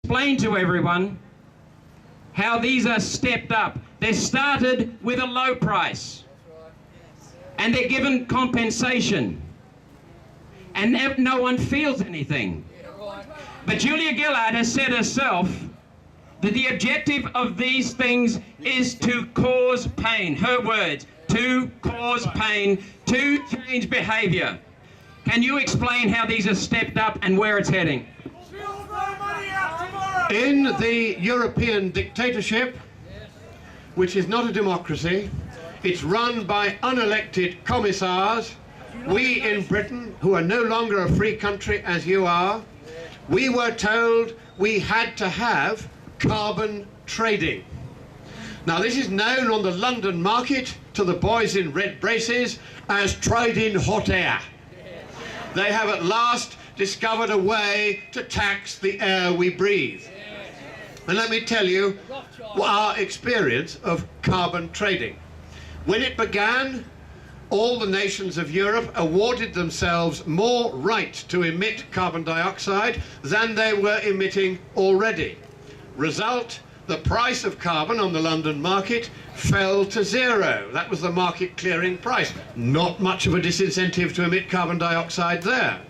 explain to everyone how these are stepped up. They're started with a low price, and they're given compensation, and no one feels anything. But Julia Gillard has said herself that the objective of these things is to cause pain. Her words, to cause pain, to change behaviour. Can you explain how these are stepped up and where it's heading? In the European dictatorship, which is not a democracy, it's run by unelected commissars. We in Britain, who are no longer a free country as you are, we were told we had to have carbon trading. Now this is known on the London market to the boys in red braces as trading hot air. They have at last discovered a way to tax the air we breathe. And let me tell you our experience of carbon trading. When it began, all the nations of Europe awarded themselves more right to emit carbon dioxide than they were emitting already. Result, the price of carbon on the London market fell to zero. That was the market clearing price. Not much of a disincentive to emit carbon dioxide there.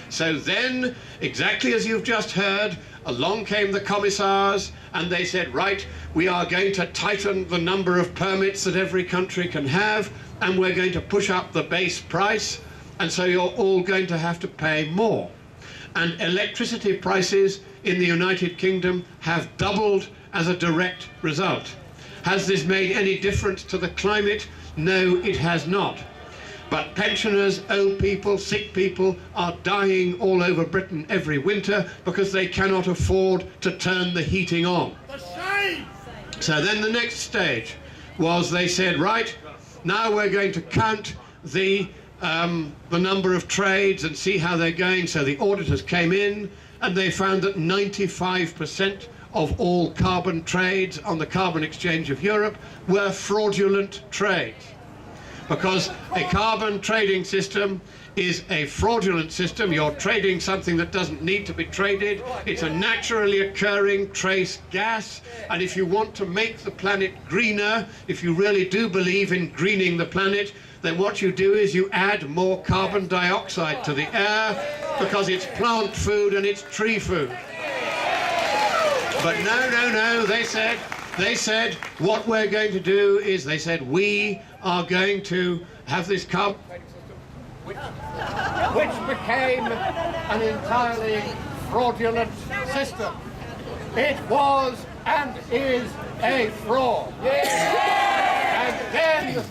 So then, exactly as you've just heard, along came the commissars and they said, right, we are going to tighten the number of permits that every country can have, and we're going to push up the base price, and so you're all going to have to pay more. And electricity prices in the United Kingdom have doubled as a direct result. Has this made any difference to the climate? No, it has not. But pensioners, old people, sick people are dying all over Britain every winter because they cannot afford to turn the heating on. So then the next stage was they said, right, now we're going to count the number of trades and see how they're going. So the auditors came in and they found that 95% of all carbon trades on the Carbon Exchange of Europe were fraudulent trades. Because a carbon trading system is a fraudulent system. You're trading something that doesn't need to be traded. It's a naturally occurring trace gas, and if you want to make the planet greener, if you really do believe in greening the planet, then what you do is you add more carbon dioxide to the air because it's plant food and it's tree food. But no, they said what we're going to do is, they said, we are going to have this carbon which became an entirely fraudulent system. It was and is a fraud. And then,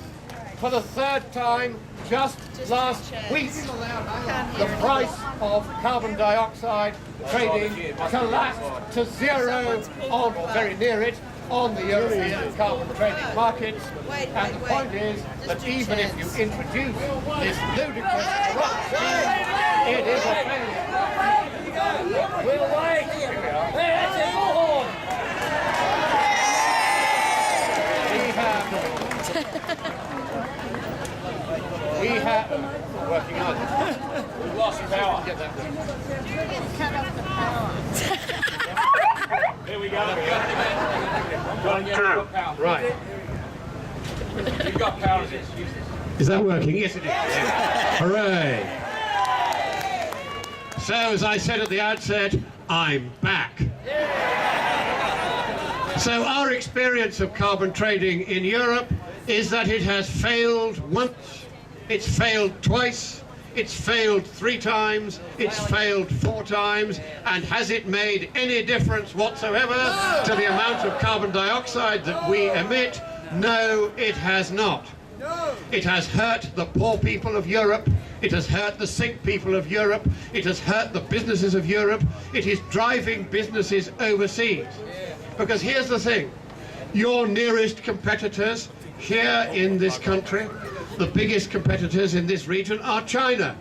for the third time, just last week, the price of carbon dioxide trading collapsed to zero, on, or very near it, on the European carbon trading markets. And the point is that even if you introduce this ludicrous corrupt scheme, it is a failure. We'll wait. We have working on it. We've lost power. Cut off the power. Here we go. Right. You've got power. Is that working? Yes, it is. Hooray. So, as I said at the outset, I'm back. So our experience of carbon trading in Europe is that it has failed once, it's failed twice, it's failed 3 times, it's failed 4 times, and has it made any difference whatsoever to the amount of carbon dioxide that we emit? No, it has not. It has hurt the poor people of Europe, it has hurt the sick people of Europe, it has hurt the businesses of Europe, it is driving businesses overseas. Because here's the thing, your nearest competitors here in this country, the biggest competitors in this region are China.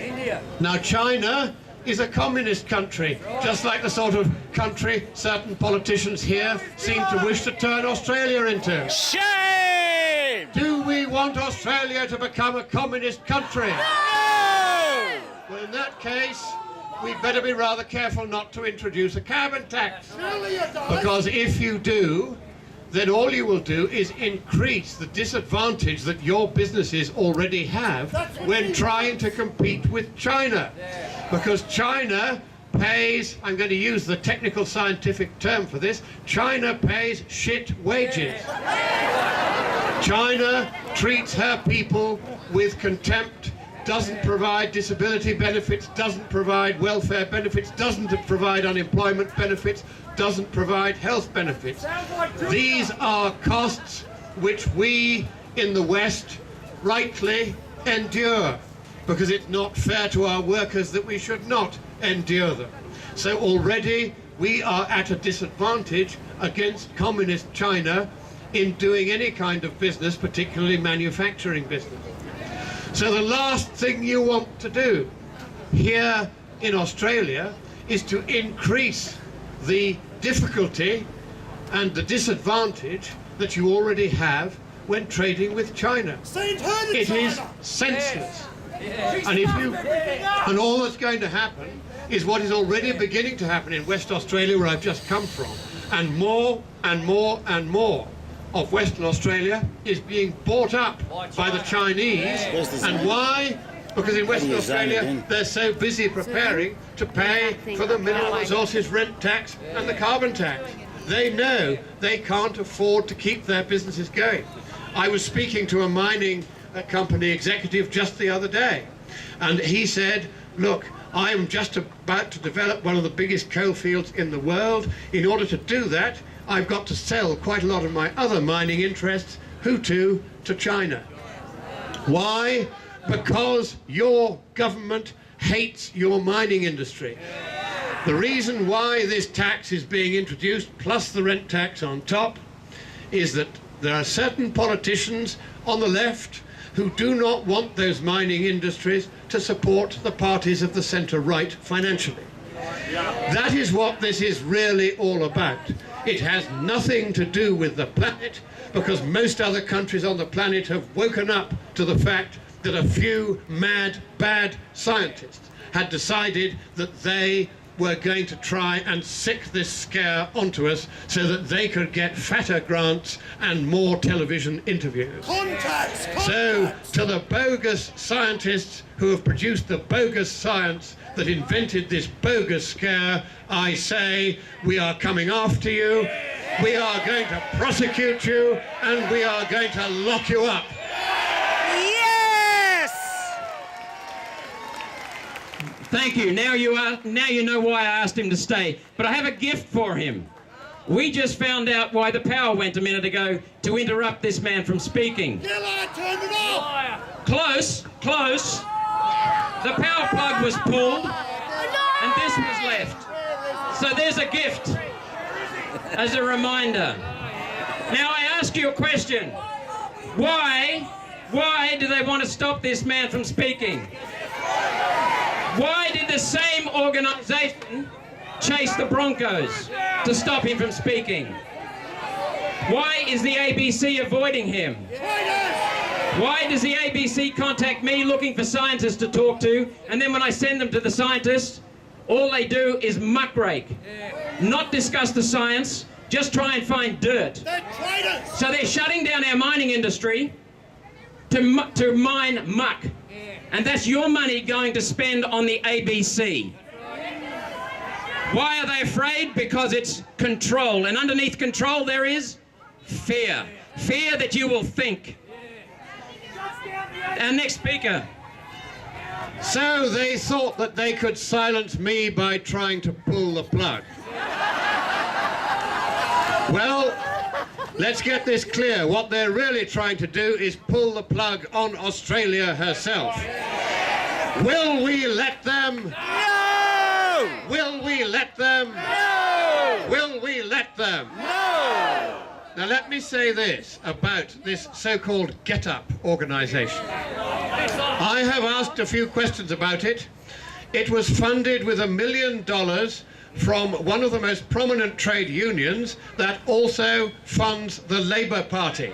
India. Now China is a communist country, just like the sort of country certain politicians here seem to wish to turn Australia into. Shame! Do we want Australia to become a communist country? No! Well, in that case, we'd better be rather careful not to introduce a carbon tax. Because if you do, then all you will do is increase the disadvantage that your businesses already have when trying to compete with China. Because China pays, I'm going to use the technical scientific term for this, China pays shit wages. China treats her people with contempt, doesn't provide disability benefits, doesn't provide welfare benefits, doesn't provide unemployment benefits, doesn't provide health benefits. These are costs which we in the West rightly endure, because it's not fair to our workers that we should not endure them. So already we are at a disadvantage against communist China in doing any kind of business, particularly manufacturing business. So the last thing you want to do here in Australia is to increase the difficulty and the disadvantage that you already have when trading with China. It is senseless. And all that's going to happen is what is already beginning to happen in West Australia, where I've just come from, and more and more and more of Western Australia is being bought up by the Chinese. And why? Because in Western Australia they're so busy preparing to pay for the mineral resources rent tax and the carbon tax. They know they can't afford to keep their businesses going. I was speaking to a mining company executive just the other day, and he said, look, I'm just about to develop one of the biggest coal fields in the world. In order to do that, I've got to sell quite a lot of my other mining interests, to China. Why? Because your government hates your mining industry. The reason why this tax is being introduced, plus the rent tax on top, is that there are certain politicians on the left who do not want those mining industries to support the parties of the centre-right financially. That is what this is really all about. It has nothing to do with the planet, because most other countries on the planet have woken up to the fact that a few mad, bad scientists had decided that they were going to try and sick this scare onto us so that they could get fatter grants and more television interviews. So, to the bogus scientists who have produced the bogus science that invented this bogus scare, I say, we are coming after you, we are going to prosecute you, and we are going to lock you up. Thank you. Now you know why I asked him to stay. But I have a gift for him. We just found out why the power went a minute ago to interrupt this man from speaking. Gillard, turn it off! Close, close. The power plug was pulled and this was left. So there's a gift as a reminder. Now I ask you a question. Why do they want to stop this man from speaking? Why did the same organisation chase the Broncos to stop him from speaking? Why is the ABC avoiding him? Why does the ABC contact me looking for scientists to talk to, and then when I send them to the scientists, all they do is muckrake, not discuss the science, just try and find dirt. So they're shutting down our mining industry to mine muck. And that's your money going to spend on the ABC. Why are they afraid? Because it's control. And underneath control there is fear. Fear that you will think. Our next speaker. So they thought that they could silence me by trying to pull the plug. Well, let's get this clear. What they're really trying to do is pull the plug on Australia herself. Will we let them? No! Will we let them? No! Will we let them? No! Now let me say this about this so-called Get Up organisation. I have asked a few questions about it. It was funded with $1 million from one of the most prominent trade unions that also funds the Labour Party.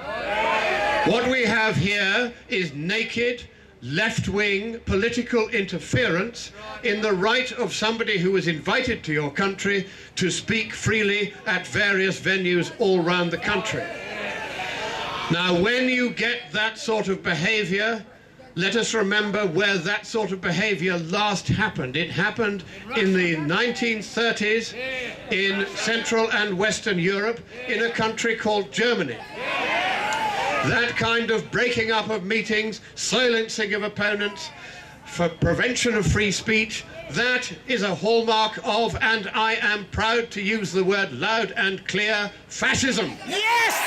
What we have here is naked, left-wing political interference in the right of somebody who was invited to your country to speak freely at various venues all around the country. Now, when you get that sort of behavior, let us remember where that sort of behavior last happened. It happened in the 1930s in Central and Western Europe in a country called Germany. That kind of breaking up of meetings, silencing of opponents for prevention of free speech, that is a hallmark of, and I am proud to use the word loud and clear, fascism. Yes!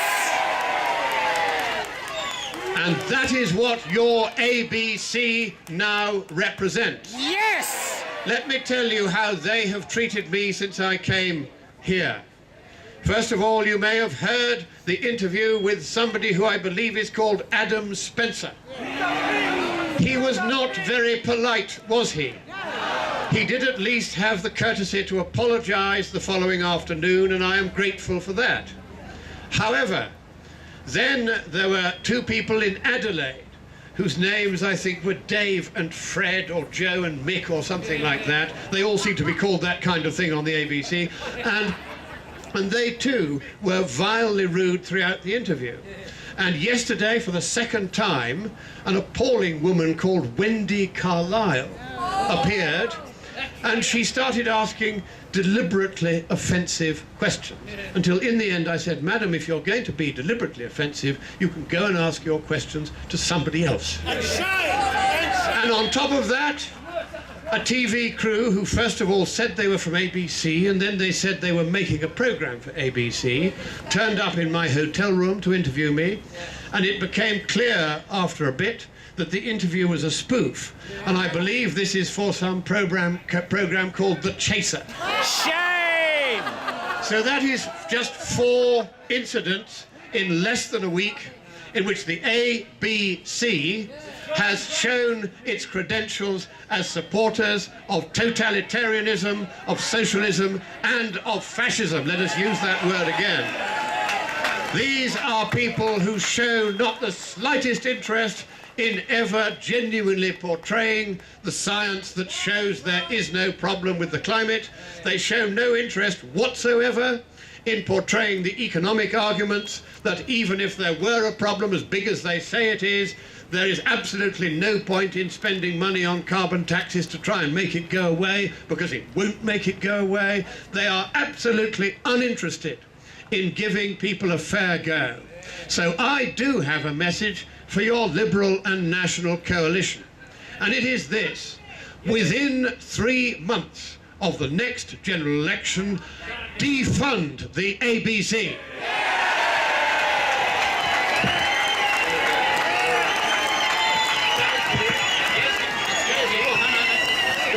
And that is what your ABC now represents. Yes! Let me tell you how they have treated me since I came here. First of all, you may have heard the interview with somebody who I believe is called Adam Spencer. He was not very polite, was he? He did at least have the courtesy to apologize the following afternoon, and I am grateful for that. However, then there were two people in Adelaide whose names I think were Dave and Fred or Joe and Mick or something like that. They all seem to be called that kind of thing on the ABC. And they too were vilely rude throughout the interview. And yesterday, for the second time, an appalling woman called Wendy Carlisle appeared, and she started asking deliberately offensive questions, until in the end I said, "Madam, if you're going to be deliberately offensive, you can go and ask your questions to somebody else." And on top of that, a TV crew who first of all said they were from ABC, and then they said they were making a program for ABC, turned up in my hotel room to interview me, and it became clear after a bit that the interview was a spoof, and I believe this is for some program called The Chaser. Shame! So that is just 4 incidents in less than a week in which the ABC has shown its credentials as supporters of totalitarianism, of socialism, and of fascism. Let us use that word again. These are people who show not the slightest interest in ever genuinely portraying the science that shows there is no problem with the climate. They show no interest whatsoever in portraying the economic arguments that even if there were a problem as big as they say it is, there is absolutely no point in spending money on carbon taxes to try and make it go away, because it won't make it go away. They are absolutely uninterested in giving people a fair go. So I do have a message for your Liberal and National coalition, and it is this: within 3 months of the next general election, defund the ABC.